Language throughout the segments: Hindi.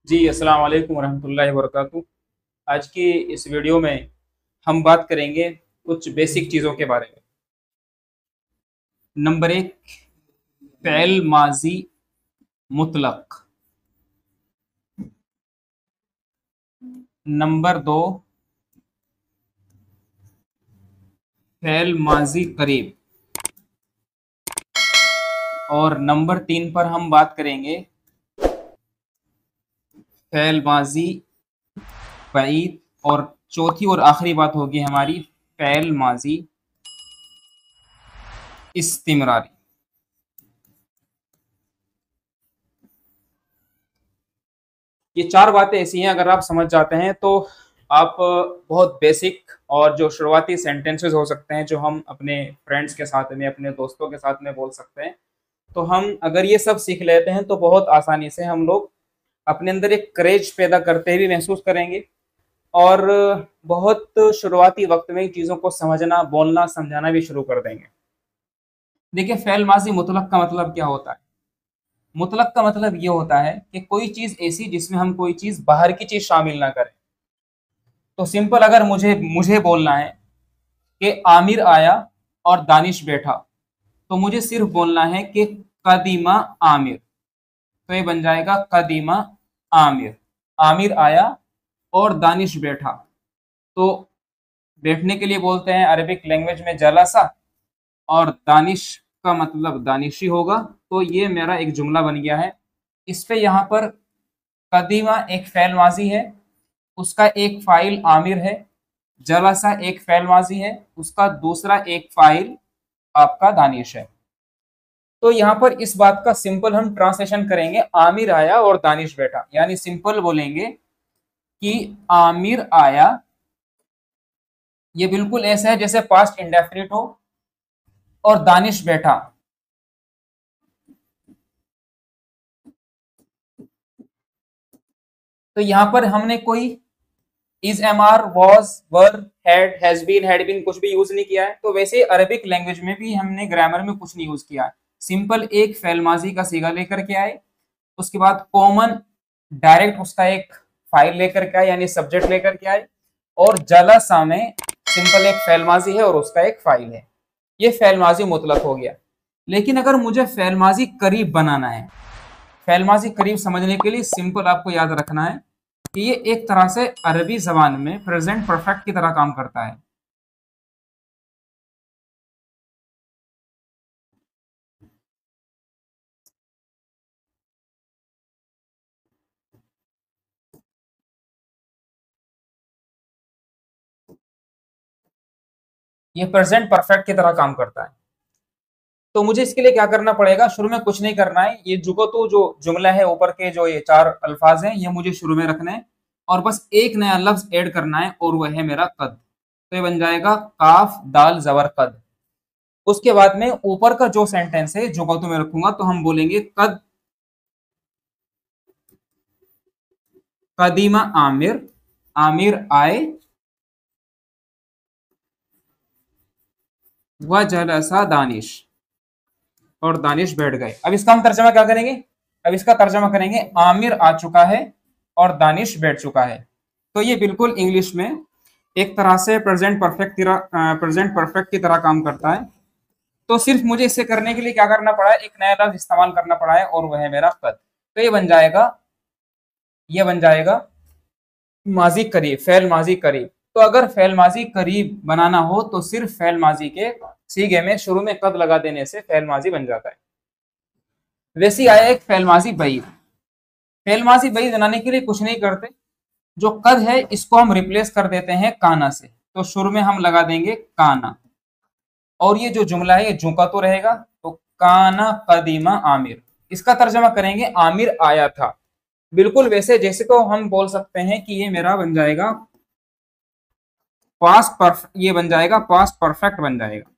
जी, अस्सलाम वालेकुम वरहमतुल्लाहि वबरकातुहू। आज की इस वीडियो में हम बात करेंगे कुछ बेसिक चीज़ों के बारे में। नंबर 1, फ़ेल माज़ी मुतलक। नंबर 2, फ़ेल माज़ी करीब। और नंबर 3 पर हम बात करेंगे फ़ेल माज़ी बईद। और चौथी और आखिरी बात होगी हमारी फ़ेल माज़ी इस्तिमरारी। ये 4 बातें ऐसी हैं, अगर आप समझ जाते हैं तो आप बहुत बेसिक और जो शुरुआती सेंटेंसेस हो सकते हैं, जो हम अपने फ्रेंड्स के साथ में, अपने दोस्तों के साथ में बोल सकते हैं, तो हम अगर ये सब सीख लेते हैं तो बहुत आसानी से हम लोग अपने अंदर एक करेज पैदा करते हुए महसूस करेंगे और बहुत शुरुआती वक्त में चीज़ों को समझना, बोलना, समझाना भी शुरू कर देंगे। देखिए, फ़ेल माज़ी मुतलक का मतलब क्या होता है? मुतलक का मतलब ये होता है कि कोई चीज़ ऐसी जिसमें हम कोई चीज़ बाहर की चीज़ शामिल ना करें। तो सिंपल अगर मुझे मुझे बोलना है कि आमिर आया और दानिश बैठा, तो मुझे सिर्फ बोलना है कि कदीमा आमिर। तो ये बन जाएगा कदीमा आमिर। आमिर आया और दानिश बैठा। तो बैठने के लिए बोलते हैं अरबिक लैंग्वेज में जलसा, और दानिश का मतलब दानिशी होगा। तो ये मेरा एक जुमला बन गया है। इस पे यहाँ पर कदीमा एक फ़ेल माज़ी है, उसका एक फ़ाइल आमिर है। जलसा एक फ़ेल माज़ी है, उसका दूसरा एक फ़ाइल आपका दानिश है। तो यहाँ पर इस बात का सिंपल हम ट्रांसलेशन करेंगे, आमिर आया और दानिश बैठा। यानी सिंपल बोलेंगे कि आमिर आया, ये बिल्कुल ऐसा है जैसे पास्ट इंडेफिनिट हो, और दानिश बैठा। तो यहाँ पर हमने कोई is, am are, was, were, has been कुछ भी यूज नहीं किया है। तो वैसे अरबिक लैंग्वेज में भी हमने ग्रामर में कुछ नहीं यूज किया है। सिंपल एक फेल माजी का सीगा लेकर के आए, उसके बाद कॉमन डायरेक्ट उसका एक फाइल लेकर के आए, यानी सब्जेक्ट लेकर के आए, और जलसा में सिंपल एक फेल माजी है और उसका एक फाइल है। ये फेल माजी मुतलक हो गया। लेकिन अगर मुझे फेल माजी करीब बनाना है, फेल माजी करीब समझने के लिए सिंपल आपको याद रखना है कि ये एक तरह से अरबी जबान में प्रेजेंट परफेक्ट की तरह काम करता है। ये प्रेजेंट परफेक्ट की तरह काम करता है। तो मुझे इसके लिए क्या करना पड़ेगा? शुरू में कुछ नहीं करना है। ये जुगो तो जो जुमला है, ऊपर के जो ये चार अल्फाज हैं, ये मुझे शुरू में रखना है और बस एक नया लफ्ज ऐड करना है, और वह है मेरा कद। तो ये बन जाएगा काफ दाल जबर कद। उसके बाद में ऊपर का जो सेंटेंस है जुगो तो मैं रखूंगा, तो हम बोलेंगे कद कदीमा आमिर, आमिर आए, व जलसा दानिश, और दानिश बैठ गए। अब इसका हम तर्जमा क्या करेंगे? अब इसका तर्जमा करेंगे आमिर आ चुका है और दानिश बैठ चुका है। तो ये बिल्कुल इंग्लिश में एक तरह से प्रेजेंट परफेक्ट की तरह काम करता है। तो सिर्फ मुझे इसे करने के लिए क्या करना पड़ा है? एक नया लफ्ज इस्तेमाल करना पड़ा है, और वह है मेरा कद। तो ये बन जाएगा माजी करीब, फेल माजी करीब। तो अगर फेल माजी करीब बनाना हो तो सिर्फ फेल माजी के सीगे में शुरू में कद लगा देने से फेल माजी बन जाता है। वैसे ही आया एक फेल माजी बईद। फेल माजी बईद बनाने के लिए कुछ नहीं करते, जो कद है इसको हम रिप्लेस कर देते हैं काना से। तो शुरू में हम लगा देंगे काना, और ये जो जुमला है ये जुका तो रहेगा। तो काना कदीमा आमिर, इसका तर्जमा करेंगे आमिर आया था। बिल्कुल वैसे जैसे तो हम बोल सकते हैं कि ये मेरा बन जाएगा ये बन जाएगा पास्ट परफेक्ट बन जाएगा।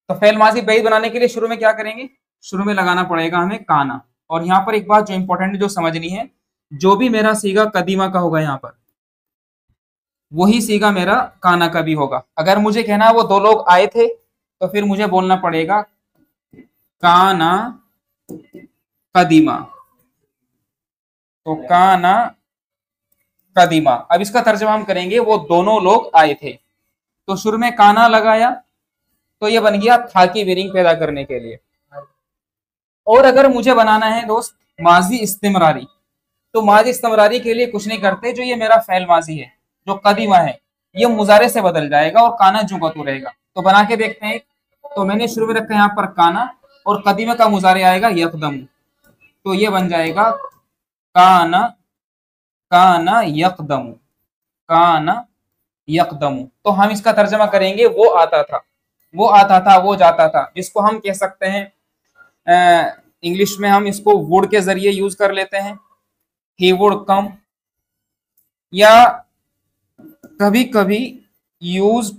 तो फेल माजी बईद बनाने के लिए शुरू में क्या करेंगे? शुरू में लगाना पड़ेगा हमें काना। और यहाँ पर एक बात जो इंपॉर्टेंट है, जो समझनी है, जो भी मेरा सीगा कदीमा का होगा यहाँ पर, वही सीगा मेरा काना का भी होगा। अगर मुझे कहना है वो दो लोग आए थे, तो फिर मुझे बोलना पड़ेगा काना कदीमा। तो काना कदीमा। अब इसका तर्जुमा हम करेंगे, वो दोनों लोग आए थे। तो शुरू में काना लगाया तो ये बन गया था की मीनिंग पैदा करने के लिए। और अगर मुझे बनाना है दोस्त माजी इस्तिमरारी, तो माजी इस्तिमरारी के लिए कुछ नहीं करते, जो ये मेरा फेल माजी है जो कदीमा है ये मुजारे से बदल जाएगा और काना जुगतू रहेगा। तो बना के देखते हैं। तो मैंने शुरू में रखा है यहाँ पर काना, और कदीमा का मुजारे आएगा यकदम। तो ये बन जाएगा काना, काना यकदम, काना यकदम। तो हम इसका तर्जमा करेंगे वो आता था, वो आता था, वो जाता था, जिसको हम कह सकते हैं इंग्लिश में हम इसको वुड के जरिए यूज कर लेते हैं, ही वुड कम, या कभी कभी यूज,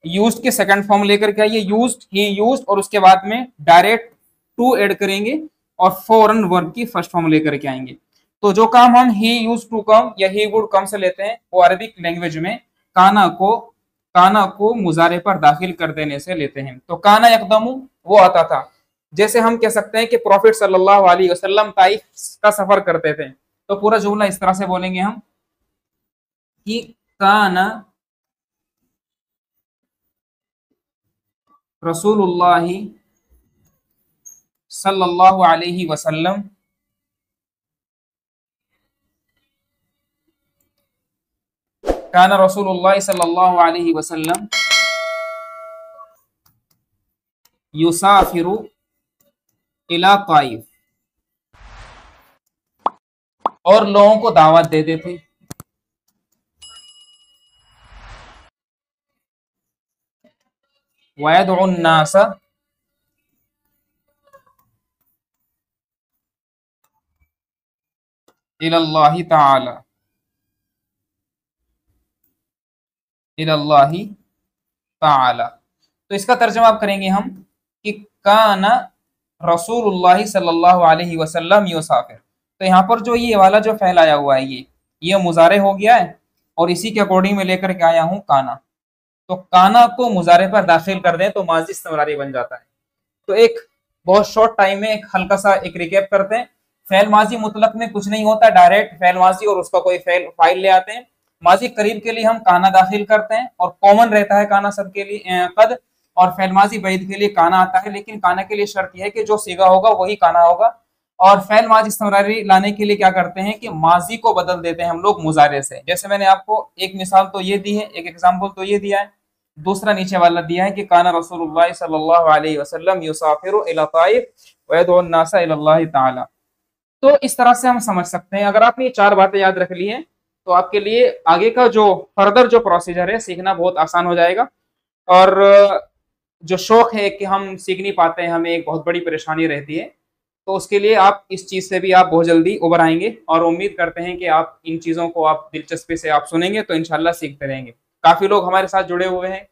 यूज्ड के सेकंड फॉर्म लेकर के आइए, यूज्ड, ही यूज्ड, और उसके बाद में डायरेक्ट टू ऐड करेंगे और फॉरन वर्ब की फर्स्ट फॉर्म लेकर के आएंगे। तो जो काम हम ही यूज टू कम या ही वुड कम से लेते हैं, वो अरबिक लैंग्वेज में काना को मुजारे पर दाखिल कर देने से लेते हैं। तो काना यकदमु वो आता था। जैसे हम कह सकते हैं कि प्रॉफिट सल्लल्लाहु अलैहि वसल्लम ताइफ का सफर करते थे, तो पूरा जुमला इस तरह से बोलेंगे हम कि काना रसूलुल्लाहि सल्लल्लाहु अलैहि वसल्लम काना रसूलुल्लाहि सल्लल्लाहु अलैहि वसल्लम युसाफिरु इला ताइफ, और लोगों को दावत देते थे। वयदउन नास इलल्लाहि ताला, इलल्लाहि ताला। तो इसका तर्जुमा आप करेंगे हम कि काना रसूलुल्लाह सल्लल्लाहु अलैहि वसल्लम युसाफिर। तो यहाँ पर जो ये वाला जो फ़ेल आया हुआ है ये मुजारे हो गया है, और इसी के अकॉर्डिंग में लेकर के आया हूँ काना। तो काना को मुजारे पर दाखिल कर दें तो माजी इस्तिमरारी बन जाता है। तो एक बहुत शॉर्ट टाइम में एक हल्का सा एक रिकैप करते हैं। फेल माजी मुतलक में कुछ नहीं होता, डायरेक्ट फेल माजी और उसका कोई फेल फाइल ले आते हैं। माजी करीब के लिए हम काना दाखिल करते हैं और कॉमन रहता है काना सबके लिए कद, और फेल माजी बैद के लिए काना आता है, लेकिन काना के लिए शर्त यह है कि जो सीगा होगा वही काना होगा। और फेल माजी इस्तिमरारी लाने के लिए क्या करते हैं कि माजी को बदल देते हैं हम लोग मुजारे से। जैसे मैंने आपको एक मिसाल तो ये दी है, एक एग्जाम्पल तो ये दिया है, दूसरा नीचे वाला दिया है कि काना रसूलुल्लाह सल्लल्लाहु अलैहि वसल्लम युसाफिरु इला ताइफ व यदउन नासा इलल्लाहि ताला। तो इस तरह से हम समझ सकते हैं। अगर आपने ये चार बातें याद रख ली हैं तो आपके लिए आगे का जो फर्दर जो प्रोसीजर है सीखना बहुत आसान हो जाएगा। और जो शौक है कि हम सीख नहीं पाते हैं, हमें एक बहुत बड़ी परेशानी रहती है, तो उसके लिए आप इस चीज़ से भी आप बहुत जल्दी उबर आएंगे। और उम्मीद करते हैं कि आप इन चीज़ों को आप दिलचस्पी से आप सुनेंगे तो इंशाल्लाह सीखते रहेंगे। काफ़ी लोग हमारे साथ जुड़े हुए हैं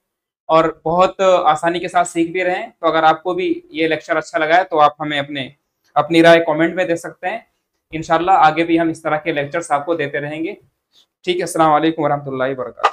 और बहुत आसानी के साथ सीख भी रहे हैं। तो अगर आपको भी ये लेक्चर अच्छा लगा है तो आप हमें अपनी राय कमेंट में दे सकते हैं। इंशाल्लाह आगे भी हम इस तरह के लेक्चर्स आपको देते रहेंगे। ठीक है, अस्सलाम वालेकुम वरहमतुल्लाहि वबरकातुहू।